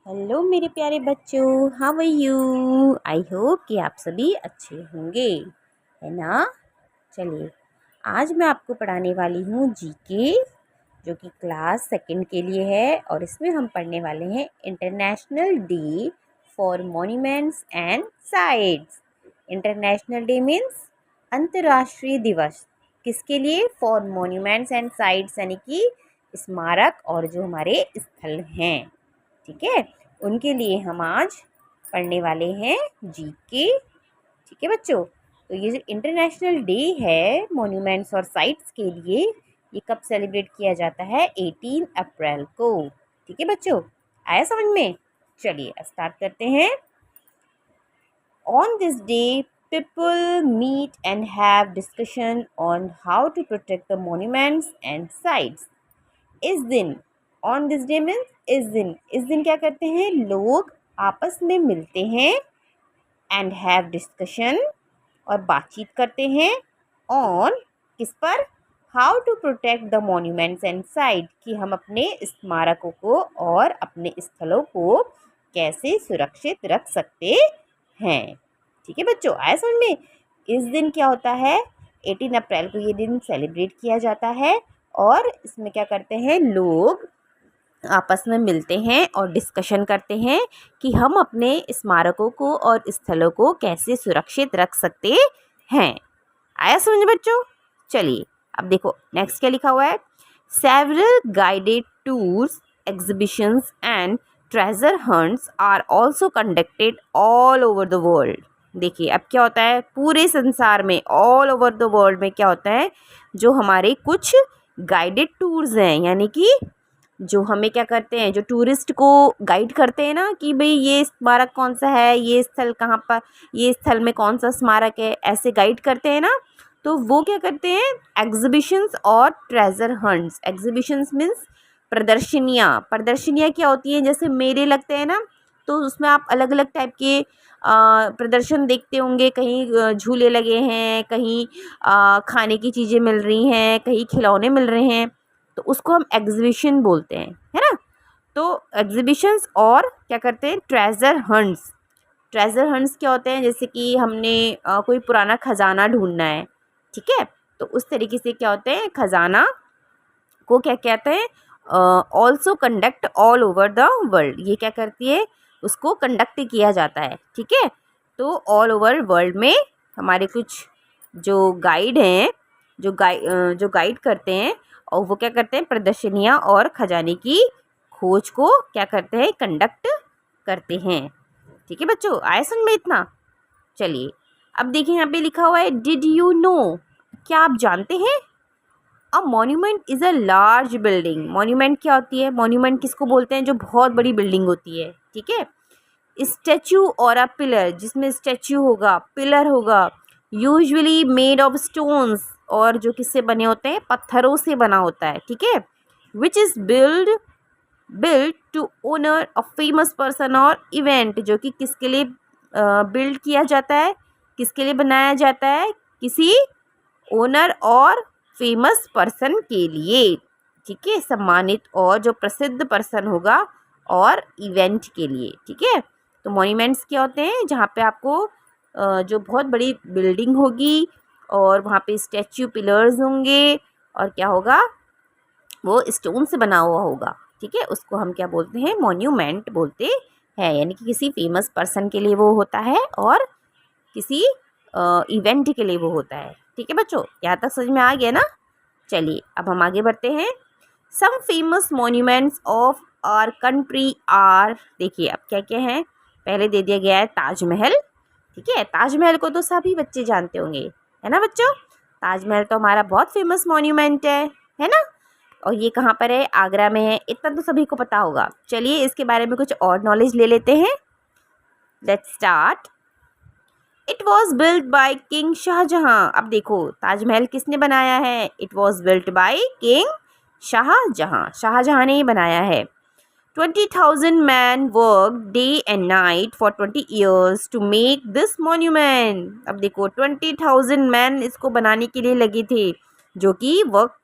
Hello मेरे प्यारे बच्चों, how are you. I hope कि आप सभी अच्छे होंगे, है ना। चलिए, आज मैं आपको पढ़ाने वाली हूँ जीके, जो कि क्लास सेकंड के लिए है। और इसमें हम पढ़ने वाले हैं international day for monuments and sites. International day means अंतर्राष्ट्रीय दिवस किसके लिए? फॉर मॉन्यूमेंट्स एंड साइट्स, यानी कि स्मारक और जो हमारे स्थल हैं, ठीक है, उनके लिए हम आज पढ़ने वाले हैं जीके। ठीक है बच्चों, तो ये जो इंटरनेशनल डे है मॉन्यूमेंट्स और साइट्स के लिए, ये कब सेलिब्रेट किया जाता है? 18 अप्रैल को। ठीक है बच्चों, आया समझ में? चलिए स्टार्ट करते हैं। On this day people meet and have discussion on how to protect the monuments and sites. इस दिन, ऑन दिस डे मीन्स इस दिन क्या करते हैं? लोग आपस में मिलते हैं एंड हैव डिस्कशन, और बातचीत करते हैं ऑन, किस पर? How to protect the monuments and site, कि हम अपने स्मारकों को और अपने स्थलों को कैसे सुरक्षित रख सकते हैं। ठीक है बच्चों, आया समझ में? इस दिन क्या होता है? 18 अप्रैल को ये दिन सेलिब्रेट किया जाता है, और इसमें क्या करते हैं? लोग आपस में मिलते हैं और डिस्कशन करते हैं कि हम अपने स्मारकों को और स्थलों को कैसे सुरक्षित रख सकते हैं। आया समझ बच्चों? चलिए अब देखो नेक्स्ट क्या लिखा हुआ है। Several guided tours, exhibitions and treasure hunts are also conducted all over the world. देखिए अब क्या होता है, पूरे संसार में, ऑल ओवर द वर्ल्ड में क्या होता है, जो हमारे कुछ गाइडेड टूर्स हैं, यानी कि जो हमें क्या करते हैं, जो टूरिस्ट को गाइड करते हैं ना, कि भाई ये स्मारक कौन सा है, ये स्थल कहाँ पर, ये स्थल में कौन सा स्मारक है, ऐसे गाइड करते हैं ना। तो वो क्या करते हैं? एग्जीबिशंस और ट्रेजर हंट्स। एग्जीबिशंस मीन्स प्रदर्शनियाँ क्या होती हैं? जैसे मेले लगते हैं ना, तो उसमें आप अलग अलग टाइप के प्रदर्शन देखते होंगे। कहीं झूले लगे हैं, कहीं खाने की चीज़ें मिल रही हैं, कहीं खिलौने मिल रहे हैं, तो उसको हम एग्जीबिशन बोलते हैं, है ना। तो एग्जीबिशंस और क्या करते हैं? Treasure hunts. ट्रेजर हंट्स क्या होते हैं? जैसे कि हमने कोई पुराना खजाना ढूंढना है, ठीक है, तो उस तरीके से क्या होते हैं, खजाना को क्या कहते हैं? Also conduct all over the world. ये क्या करती है? उसको कंडक्ट किया जाता है, ठीक है। तो ऑल ओवर वर्ल्ड में हमारे कुछ जो गाइड हैं, जो गाइड करते हैं, और वो क्या करते हैं? प्रदर्शनियाँ और खजाने की खोज को क्या करते हैं? कंडक्ट करते हैं। ठीक है बच्चों, आया समझ में इतना? चलिए अब देखिए यहाँ पे लिखा हुआ है, डिड यू नो, क्या आप जानते हैं? A monument is a large building. Monument क्या होती है? मॉन्यूमेंट किसको बोलते हैं? जो बहुत बड़ी बिल्डिंग होती है, ठीक है। स्टैचू और अ पिलर, जिसमें स्टैचू होगा, पिलर होगा, यूजुअली मेड ऑफ स्टोन्स, और जो किससे बने होते हैं? पत्थरों से बना होता है, ठीक है। Which is build to honour a famous person और इवेंट, जो कि किसके लिए बिल्ड किया जाता है, किसके लिए बनाया जाता है? किसी ओनर और फेमस पर्सन के लिए, ठीक है, सम्मानित और जो प्रसिद्ध पर्सन होगा, और इवेंट के लिए, ठीक है। तो मॉन्यूमेंट्स क्या होते हैं? जहाँ पे आपको जो बहुत बड़ी बिल्डिंग होगी, और वहाँ पे स्टैचू, पिलर्स होंगे, और क्या होगा? वो स्टोन से बना हुआ होगा, ठीक है, उसको हम क्या बोलते हैं? मॉन्यूमेंट बोलते हैं। यानी कि किसी फेमस पर्सन के लिए वो होता है, और किसी इवेंट के लिए वो होता है। ठीक है बच्चों, यहाँ तक समझ में आ गया ना? चलिए अब हम आगे बढ़ते हैं। Some famous monuments of our country are, देखिए अब क्या क्या है। पहले दे दिया गया है ताजमहल, ठीक है। ताजमहल को तो सभी बच्चे जानते होंगे, है ना बच्चों। ताजमहल तो हमारा बहुत फेमस मॉन्यूमेंट है ना। और ये कहाँ पर है? आगरा में है, इतना तो सभी को पता होगा। चलिए इसके बारे में कुछ और नॉलेज ले लेते हैं। Let's start. It was built by king Shah Jahan. अब देखो ताजमहल किसने बनाया है? It was built by king Shah Jahan. Shah Jahan ने ही बनाया है। 20,000 man work day and night for 20 years to make this monument. अब देखो 20,000 मैन इसको बनाने के लिए लगे थे, जो कि वर्क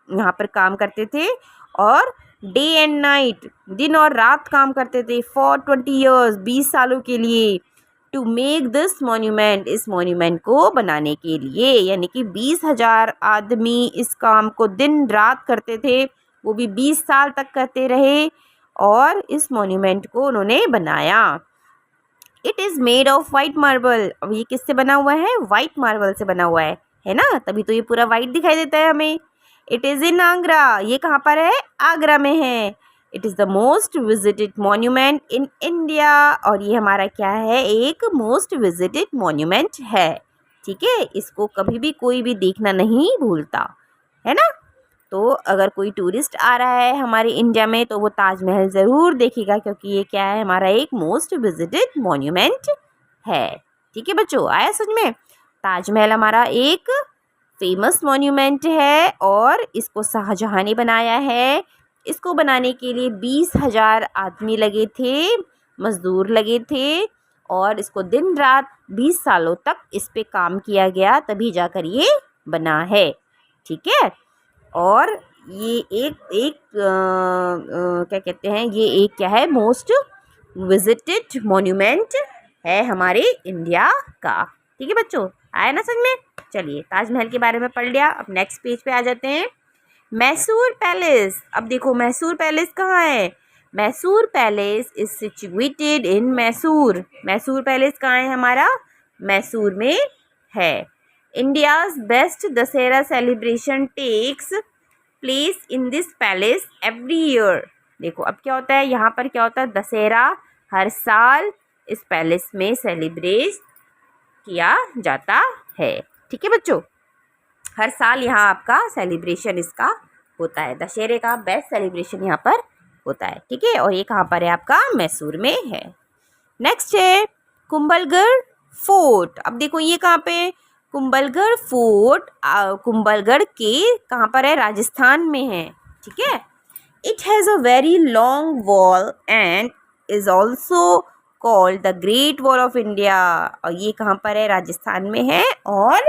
यहाँ पर काम करते थे, और डे एंड नाइट, दिन और रात काम करते थे फॉर 20 ईयर्स, 20 सालों के लिए, टू मेक दिस मॉन्यूमेंट, इस मॉन्यूमेंट को बनाने के लिए। यानी कि 20,000 आदमी इस काम को दिन रात करते थे, वो भी 20 साल तक करते रहे और इस मॉन्यूमेंट को उन्होंने बनाया। It is made of white marble. अब ये किससे बना हुआ है? वाइट मार्बल से बना हुआ है ना, तभी तो ये पूरा वाइट दिखाई देता है हमें। इट इज़ इन आगरा, ये कहाँ पर है? आगरा में है। It is the most visited monument in India, और ये हमारा क्या है? एक मोस्ट विजिटेड मॉन्यूमेंट है। ठीक है, इसको कभी भी कोई भी देखना नहीं भूलता, है ना। तो अगर कोई टूरिस्ट आ रहा है हमारे इंडिया में तो वो ताजमहल ज़रूर देखेगा, क्योंकि ये क्या है? हमारा एक मोस्ट विजिटेड मॉन्यूमेंट है। ठीक है बच्चों, आया समझ में? ताजमहल हमारा एक फेमस मॉन्यूमेंट है और इसको शाहजहाँ ने बनाया है। इसको बनाने के लिए 20,000 आदमी लगे थे, मज़दूर लगे थे, और इसको दिन रात 20 सालों तक इस पे काम किया गया, तभी जाकर ये बना है। ठीक है, और ये एक क्या कहते हैं, ये एक क्या है? मोस्ट विजिटेड मॉन्यूमेंट है हमारे इंडिया का। ठीक है बच्चों, आया ना समझ में? चलिए, ताजमहल के बारे में पढ़ लिया, अब नेक्स्ट पेज पे आ जाते हैं। मैसूर पैलेस। अब देखो मैसूर पैलेस कहाँ है? Mysore palace is situated in Mysore. Mysore palace कहाँ है हमारा? मैसूर में है। India's best Dussehra celebration takes place in this palace every year. देखो अब क्या होता है यहाँ पर, क्या होता है? दशहरा हर साल इस पैलेस में सेलिब्रेट किया जाता है। ठीक है बच्चों, हर साल यहाँ आपका सेलिब्रेशन इसका होता है, दशहरे का बेस्ट सेलिब्रेशन यहाँ पर होता है। ठीक है, और ये कहाँ पर है? आपका मैसूर में है। नेक्स्ट है कुंभलगढ़ फोर्ट। अब देखो ये कहाँ पे? कुंभलगढ़ फोर्ट कुंभलगढ़ के कहाँ पर है? राजस्थान में है। ठीक है, it has a very long wall and is also called the great wall of India. और ये कहाँ पर है? राजस्थान में है, और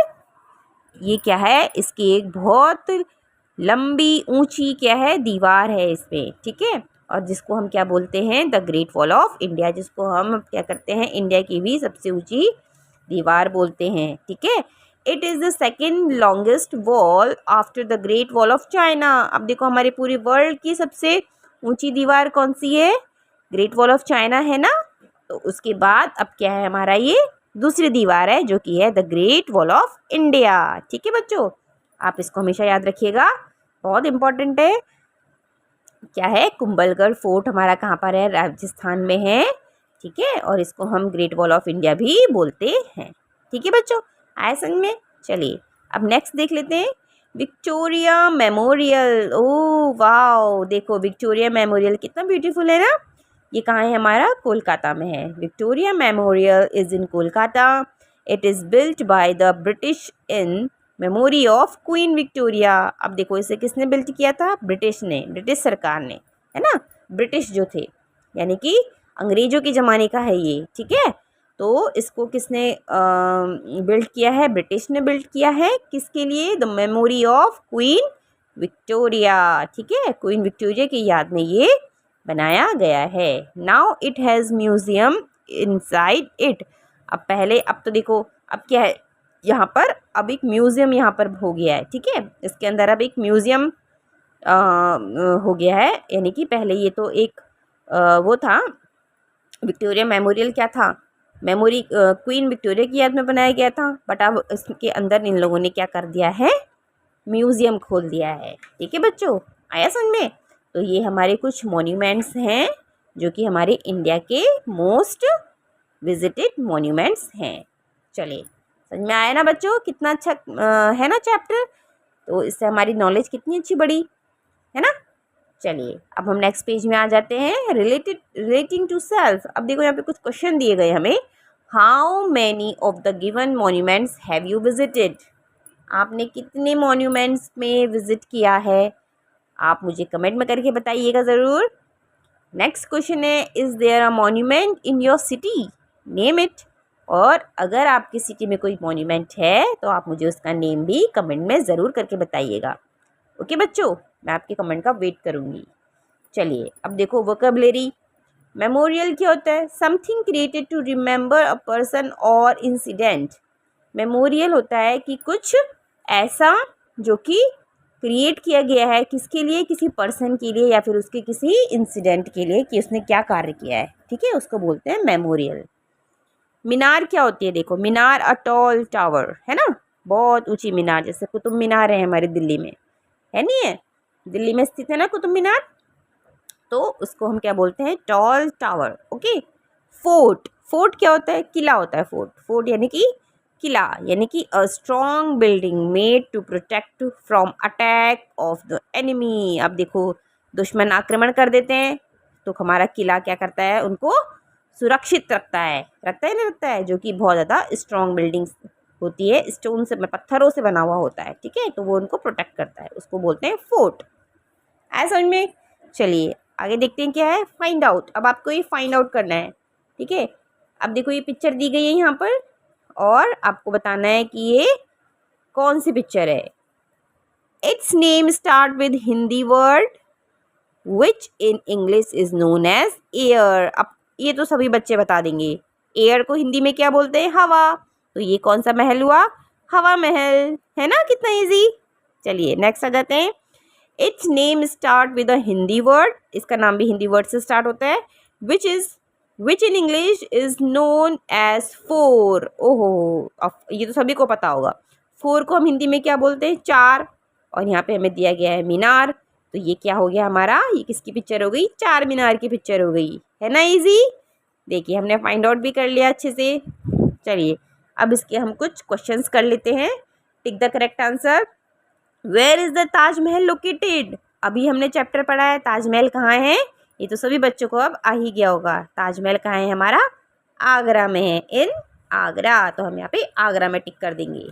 ये क्या है? इसकी एक बहुत लंबी ऊंची क्या है? दीवार है इसमें। ठीक है, और जिसको हम क्या बोलते हैं? The great wall of India, जिसको हम क्या करते हैं? इंडिया की भी सबसे ऊंची दीवार बोलते हैं। ठीक है, it is the second longest wall after the great wall of China. अब देखो हमारे पूरे वर्ल्ड की सबसे ऊंची दीवार कौन सी है? ग्रेट वॉल ऑफ चाइना है ना। तो उसके बाद अब क्या है हमारा? ये दूसरी दीवार है जो कि है the great wall of India. ठीक है बच्चों, आप इसको हमेशा याद रखिएगा, बहुत इंपॉर्टेंट है। क्या है? कुंभलगढ़ फोर्ट हमारा कहाँ पर है? राजस्थान में है। ठीक है, और इसको हम ग्रेट वॉल ऑफ इंडिया भी बोलते हैं। ठीक है बच्चों, आया समझ में? चलिए अब नेक्स्ट देख लेते हैं, विक्टोरिया मेमोरियल। ओह वाओ, देखो विक्टोरिया मेमोरियल कितना ब्यूटीफुल है ना। ये कहाँ है हमारा? कोलकाता में है। Victoria memorial is in Kolkata. It is built by the British in memory of queen Victoria. अब देखो इसे किसने बिल्ट किया था? ब्रिटिश ने, ब्रिटिश सरकार ने, है ना। ब्रिटिश जो थे, यानी कि अंग्रेज़ों के ज़माने का है ये। ठीक है, तो इसको किसने बिल्ट किया है? ब्रिटिश ने बिल्ट किया है। किसके लिए? The memory of queen Victoria. ठीक है, क्वीन विक्टोरिया की याद में ये बनाया गया है। Now it has museum inside it. अब तो देखो अब क्या है यहाँ पर? अब एक म्यूज़ियम यहाँ पर हो गया है। ठीक है, इसके अंदर अब एक म्यूज़ियम हो गया है। यानी कि पहले ये तो एक वो था विक्टोरिया मेमोरियल, क्या था? मेमोरी क्वीन विक्टोरिया की याद में बनाया गया था, बट अब इसके अंदर इन लोगों ने क्या कर दिया है? म्यूज़ियम खोल दिया है। ठीक है बच्चों, आया समझ में? तो ये हमारे कुछ मॉन्यूमेंट्स हैं जो कि हमारे इंडिया के मोस्ट विजिटेड मॉन्यूमेंट्स हैं। चलिए, समझ में आया ना बच्चों? कितना अच्छा है ना चैप्टर। तो इससे हमारी नॉलेज कितनी अच्छी बढ़ी, है ना। चलिए अब हम नेक्स्ट पेज में आ जाते हैं, रिलेटिंग टू सेल्फ। अब देखो यहाँ पे कुछ क्वेश्चन दिए गए हमें। How many of the given monuments have you visited? आपने कितने मॉन्यूमेंट्स में विजिट किया है? आप मुझे कमेंट में करके बताइएगा ज़रूर। नेक्स्ट क्वेश्चन है, is there a monument in your city? Name it. और अगर आपकी सिटी में कोई मॉन्यूमेंट है तो आप मुझे उसका नेम भी कमेंट में ज़रूर करके बताइएगा। ओके बच्चों, मैं आपके कमेंट का वेट करूँगी। चलिए अब देखो वोकेबलरी। मेमोरियल क्या होता है? Something created to remember a person और इंसिडेंट। मेमोरियल होता है कि कुछ ऐसा जो कि क्रिएट किया गया है, किसके लिए? किसी पर्सन के लिए या फिर उसके किसी इंसिडेंट के लिए, कि उसने क्या कार्य किया है, ठीक है, उसको बोलते हैं मेमोरियल। मीनार क्या होती है? देखो मीनार अ टॉल टावर, है ना, बहुत ऊंची मीनार, जैसे कुतुब मीनार है हमारी दिल्ली में, है नहीं है? दिल्ली में स्थित है ना कुतुब मीनार, तो उसको हम क्या बोलते हैं? Toll tower. Okay. Fort, fort क्या होता है? किला होता है फोर्ट। फोर्ट यानी कि किला, यानी कि a strong building made to protect from attack of the enemy. अब देखो दुश्मन आक्रमण कर देते हैं तो हमारा किला क्या करता है? उनको सुरक्षित रखता है, रखता है नहीं रखता है, जो कि बहुत ज़्यादा स्ट्रॉन्ग बिल्डिंग्स होती है, स्टोन से, पत्थरों से बना हुआ होता है, ठीक है, तो वो उनको प्रोटेक्ट करता है, उसको बोलते हैं फोर्ट। ऐसा समझ में? चलिए आगे देखते हैं क्या है। Find out. अब आपको ये फाइंड आउट करना है, ठीक है। अब देखो ये पिक्चर दी गई है यहाँ पर और आपको बताना है कि ये कौन सी पिक्चर है। Its name start with Hindi word which in English is known as air. अब ये तो सभी बच्चे बता देंगे, एयर को हिंदी में क्या बोलते हैं? हवा। तो ये कौन सा महल हुआ? हवा महल, है ना, कितना इजी। चलिए नेक्स्ट आ जाते हैं। Its name start with a Hindi word, इसका नाम भी हिंदी वर्ड से स्टार्ट होता है। Which in English is known as four. ओहो, अब ये तो सभी को पता होगा। फोर को हम हिंदी में क्या बोलते हैं? चार। और यहाँ पे हमें दिया गया है मीनार, तो ये क्या हो गया हमारा? ये किसकी पिक्चर हो गई? चार मीनार की पिक्चर हो गई, है ना इजी। देखिए हमने फाइंड आउट भी कर लिया अच्छे से। चलिए अब इसके हम कुछ क्वेश्चंस कर लेते हैं। Tick the correct answer. Where is the Taj Mahal located? अभी हमने चैप्टर पढ़ा है ताजमहल कहाँ है, ये तो सभी बच्चों को अब आ ही गया होगा। ताजमहल कहाँ है हमारा? आगरा में है, इन आगरा, तो हम यहाँ पे आगरा में टिक कर देंगे।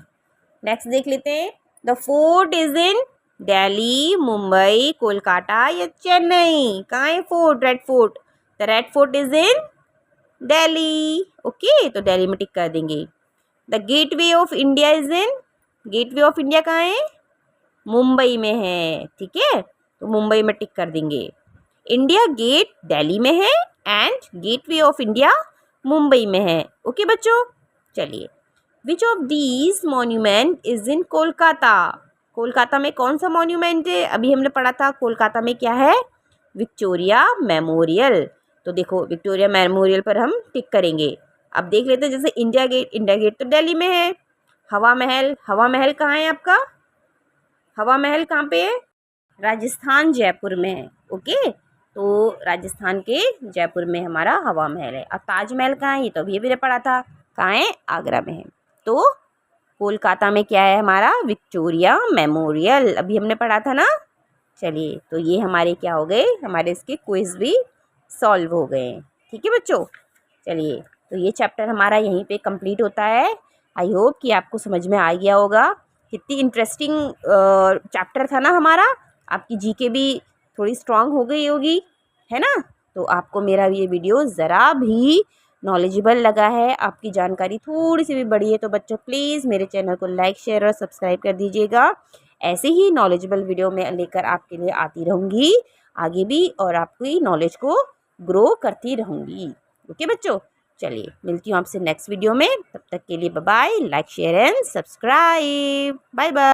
नेक्स्ट देख लेते हैं। The fort is in Delhi, Mumbai, Kolkata या चेन्नई? कहाँ है fort? Red fort. The red fort is in Delhi. Okay, तो दिल्ली में टिक कर देंगे। The gateway of India is in, gateway of India कहाँ है? मुंबई में है, ठीक है, तो मुंबई में टिक कर देंगे। इंडिया गेट दिल्ली में है and gateway of India Mumbai में है। ओके बच्चों, चलिए। Which of these monument is in Kolkata? Kolkata में कौन सा मॉन्यूमेंट है? अभी हमने पढ़ा था कोलकाता में क्या है? Victoria memorial. तो देखो विक्टोरिया मेमोरियल पर हम टिक करेंगे। अब देख लेते हैं, जैसे इंडिया गेट, इंडिया गेट तो दिल्ली में है। हवा महल, हवा महल कहाँ है आपका? हवा महल कहाँ पे है? राजस्थान, जयपुर में है। ओके, तो राजस्थान के जयपुर में हमारा हवा महल है। और ताजमहल कहाँ है? ये तो अभी पढ़ा था, कहाँ है? आगरा में है। तो कोलकाता में क्या है हमारा? विक्टोरिया मेमोरियल, अभी हमने पढ़ा था ना। चलिए, तो ये हमारे क्या हो गए? हमारे इसके क्विज भी सॉल्व हो गए हैं, ठीक है बच्चों। चलिए, तो ये चैप्टर हमारा यहीं पे कंप्लीट होता है। आई होप कि आपको समझ में आ गया होगा। कितनी इंटरेस्टिंग चैप्टर था ना हमारा। आपकी जीके भी थोड़ी स्ट्रांग हो गई होगी, है ना। तो आपको मेरा ये वीडियो ज़रा भी नॉलेजेबल लगा है, आपकी जानकारी थोड़ी सी भी बढ़ी है, तो बच्चों प्लीज़ मेरे चैनल को लाइक, शेयर और सब्सक्राइब कर दीजिएगा। ऐसे ही नॉलेजेबल वीडियो मैं लेकर आपके लिए आती रहूँगी आगे भी, और आपकी नॉलेज को ग्रो करती रहूँगी। ओके बच्चों, चलिए मिलती हूँ आपसे नेक्स्ट वीडियो में। तब तक के लिए bye bye. Like, share and subscribe. Bye bye.